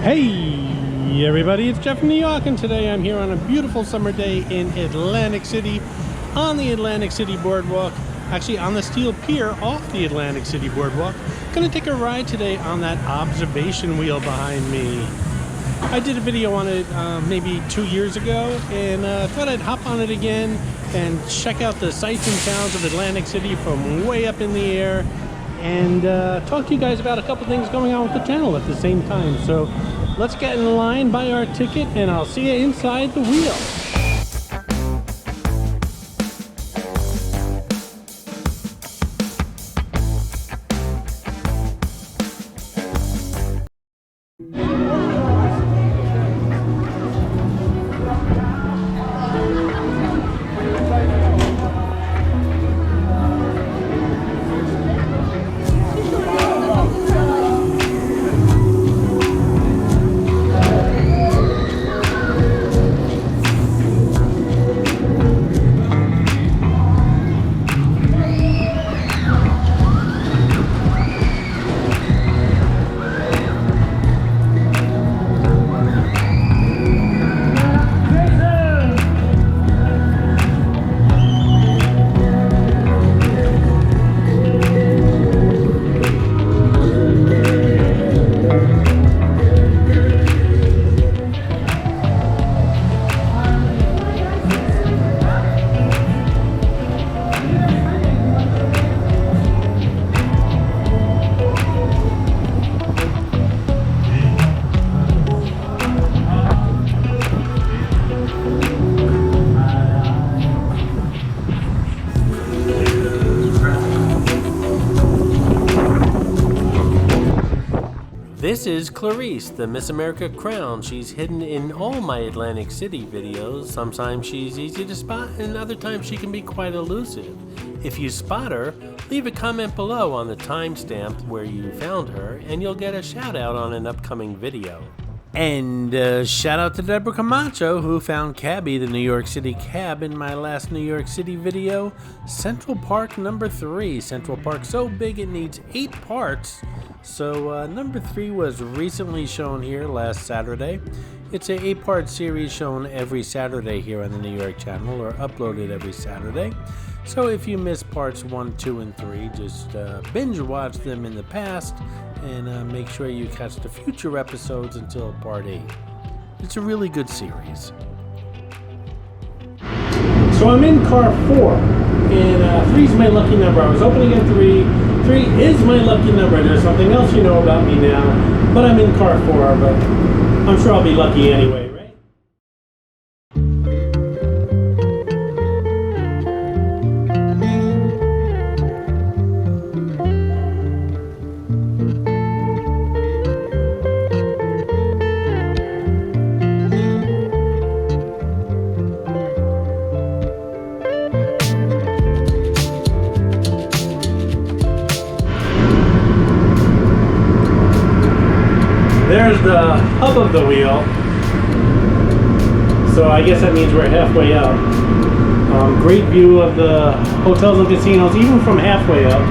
Hey everybody, it's Jeff from Yawk, and today I'm here on a beautiful summer day in Atlantic City on the Atlantic City Boardwalk, actually on the steel pier off the Atlantic City Boardwalk. Gonna take a ride today on that observation wheel behind me. I did a video on it maybe 2 years ago, and thought I'd hop on it again and check out the sights and sounds of Atlantic City from way up in the air, and talk to you guys about a couple things going on with the channel at the same time. So let's get in line, buy our ticket, and I'll see you inside the wheel. This is Clarice, the Miss America crown. She's hidden in all my Atlantic City videos. Sometimes she's easy to spot, and other times she can be quite elusive. If you spot her, leave a comment below on the timestamp where you found her, and you'll get a shout out on an upcoming video. And shout out to Deborah Camacho, who found Cabby, the New York City cab, in my last New York City video, Central Park number 3. Central Park so big it needs 8 parts. So number 3 was recently shown here last Saturday. It's an 8-part series shown every Saturday here on the New York channel, or uploaded every Saturday. So if you missed parts 1, 2, and 3, just binge watch them in the past, and make sure you catch the future episodes until part 8. It's a really good series. So I'm in car 4, and 3 is my lucky number. I was opening at 3. 3 is my lucky number. There's something else you know about me now, but I'm in car 4, but I'm sure I'll be lucky anyway. There's the hub of the wheel, so I guess that means we're halfway up. Great view of the hotels and casinos, even from halfway up.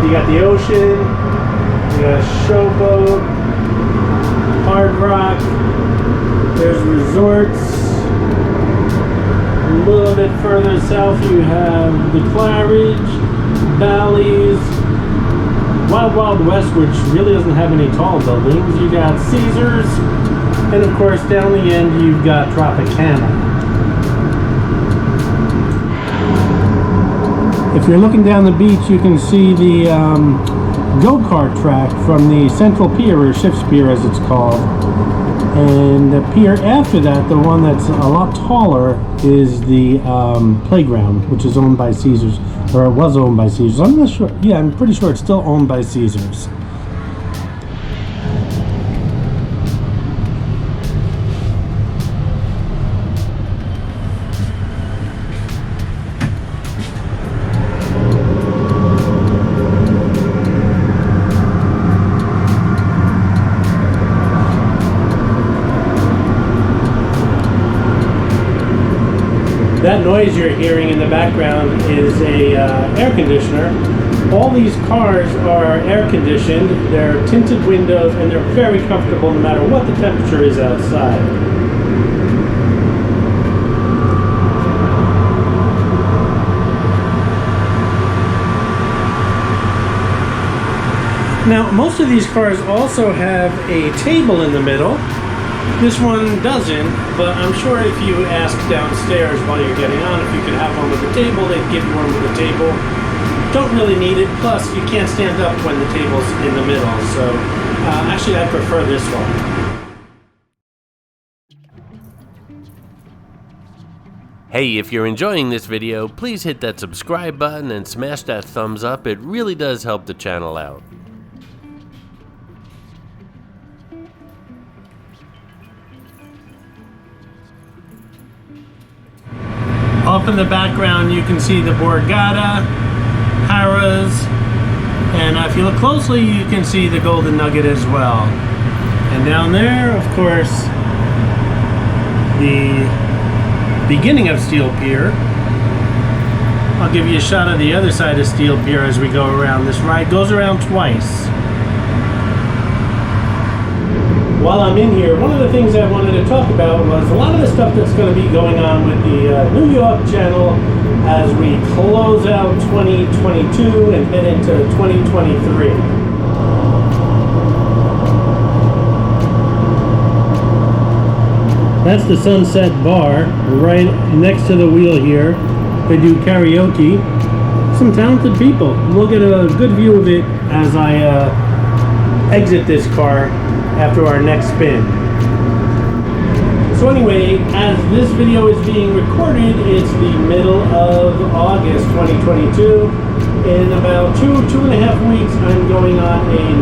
You got the ocean, you got Showboat, Hard Rock, there's resorts. A little bit further south you have the Claridge, Bally's, Wild Wild West, which really doesn't have any tall buildings. You got Caesars, and of course down the end you've got Tropicana. If you're looking down the beach, you can see the go-kart track from the Central Pier, or Ship's Pier as it's called. And the pier after that, the one that's a lot taller, is the playground, which is owned by Caesars. Or it was owned by Caesars. I'm not sure. Yeah, I'm pretty sure it's still owned by Caesars. That noise you're hearing in the background is a air conditioner. All these cars are air conditioned, they're tinted windows, and they're very comfortable no matter what the temperature is outside. Now, most of these cars also have a table in the middle. This one doesn't, but I'm sure if you ask downstairs while you're getting on if you could have one with a table, they'd give you one with a table. Don't really need it, plus you can't stand up when the table's in the middle, so actually I prefer this one. Hey, if you're enjoying this video, please hit that subscribe button and smash that thumbs up. It really does help the channel out. Off in the background you can see the Borgata, Harrah's, and if you look closely you can see the Golden Nugget as well. And down there, of course, the beginning of Steel Pier. I'll give you a shot of the other side of Steel Pier as we go around. This ride goes around twice. While I'm in here, one of the things I wanted to talk about was a lot of the stuff that's going to be going on with the New York channel as we close out 2022 and head into 2023. That's the Sunset Bar, right next to the wheel here. They do karaoke. Some talented people. We'll get a good view of it as I exit this car after our next spin. So anyway, as this video is being recorded, it's the middle of August 2022. In about two and a half weeks, I'm going on a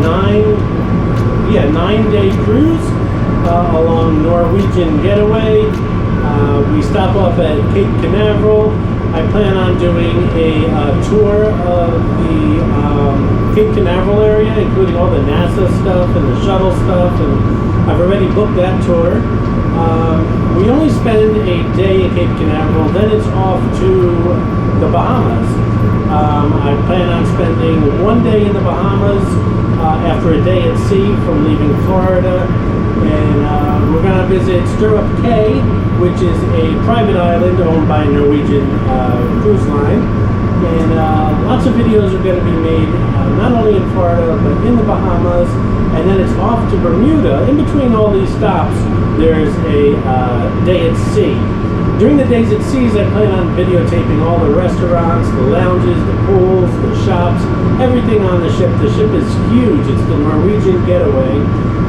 9-day cruise along Norwegian Getaway. We stop off at Cape Canaveral. I plan on doing a tour of the Cape Canaveral area, including all the NASA stuff and the shuttle stuff, and I've already booked that tour. We only spend a day at Cape Canaveral, then it's off to the Bahamas. I plan on spending 1 day in the Bahamas after a day at sea from leaving Florida. And we're going to visit Stirrup Cay, which is a private island owned by Norwegian Cruise Line. And lots of videos are going to be made, not only in Florida, but in the Bahamas. And then it's off to Bermuda. In between all these stops, there's a day at sea. During the days at sea, I plan on videotaping all the restaurants, the lounges, the pools, the shops, everything on the ship. The ship is huge. It's the Norwegian Getaway.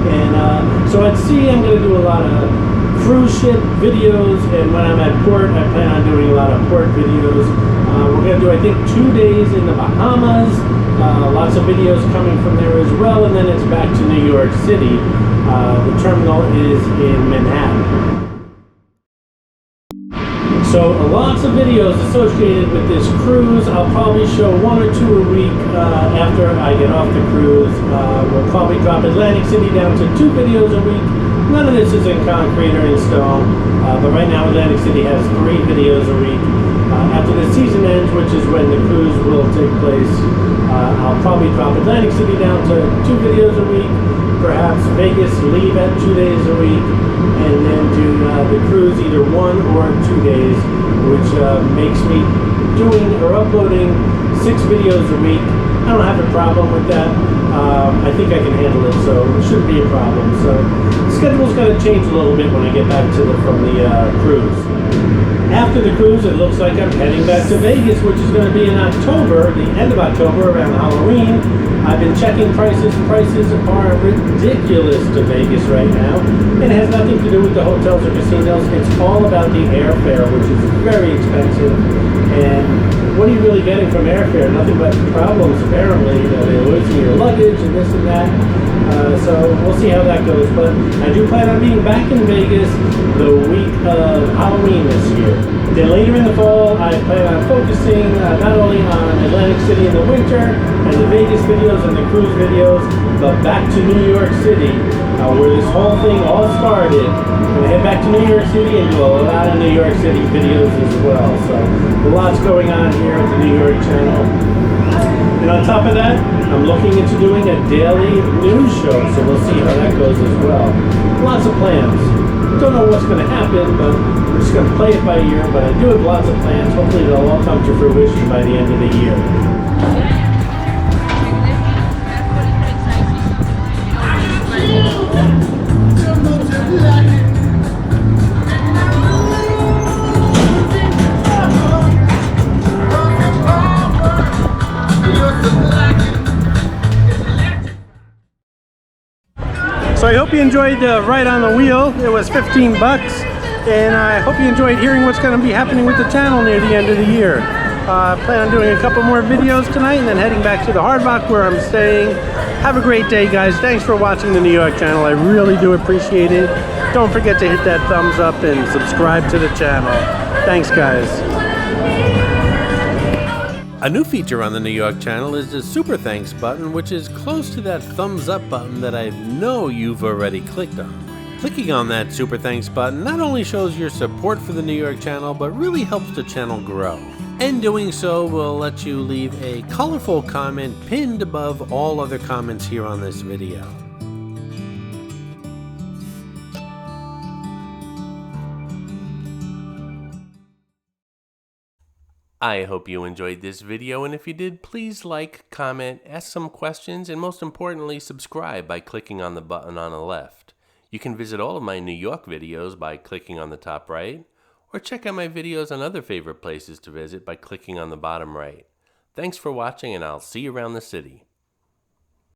And so at sea, I'm going to do a lot of cruise ship videos, and when I'm at port, I plan on doing a lot of port videos. We're going to do, I think, 2 days in the Bahamas, lots of videos coming from there as well, and then it's back to New York City. The terminal is in Manhattan. So lots of videos associated with this cruise. I'll probably show 1 or 2 a week after I get off the cruise. We'll probably drop Atlantic City down to 2 videos a week. None of this is in concrete or in stone, but right now Atlantic City has 3 videos a week. After the season ends, which is when the cruise will take place, I'll probably drop Atlantic City down to 2 videos a week. Perhaps Vegas, leave at 2 days a week, and then do the cruise either 1 or 2 days, which makes me doing or uploading 6 videos a week. I don't have a problem with that. I think I can handle it, so it shouldn't be a problem. So the schedule's going to change a little bit when I get back from the cruise. After the cruise, it looks like I'm heading back to Vegas, which is going to be in October, the end of October, around Halloween. I've been checking prices. Prices are ridiculous to Vegas right now. It has nothing to do with the hotels or casinos. It's all about the airfare, which is very expensive. And what are you really getting from airfare? Nothing but problems, apparently. They're losing your luggage and this and that. So we'll see how that goes. But I do plan on being back in Vegas the week of Halloween this year. Then later in the fall, I plan on focusing not only on Atlantic City in the winter and the Vegas videos and the cruise videos, but back to New York City, where this whole thing all started. I'm going to head back to New York City and do a lot of New York City videos as well. So lots going on here at the New York channel. And on top of that, I'm looking into doing a daily news show, so we'll see how that goes as well. Lots of plans. Don't know what's going to happen, but we're just going to play it by ear. But I do have lots of plans. Hopefully they'll all come to fruition by the end of the year. So I hope you enjoyed the ride on the wheel. It was 15 bucks, and I hope you enjoyed hearing what's going to be happening with the channel near the end of the year. I plan on doing a couple more videos tonight and then heading back to the Hard Rock where I'm staying. Have a great day, guys. Thanks for watching the New York channel. I really do appreciate it. Don't forget to hit that thumbs up and subscribe to the channel. Thanks, guys. A new feature on the New York channel is the Super Thanks button, which is close to that thumbs up button that I know you've already clicked on. Clicking on that Super Thanks button not only shows your support for the New York channel, but really helps the channel grow. And doing so will let you leave a colorful comment pinned above all other comments here on this video. I hope you enjoyed this video, and if you did, please like, comment, ask some questions, and most importantly, subscribe by clicking on the button on the left. You can visit all of my New York videos by clicking on the top right, or check out my videos on other favorite places to visit by clicking on the bottom right. Thanks for watching, and I'll see you around the city.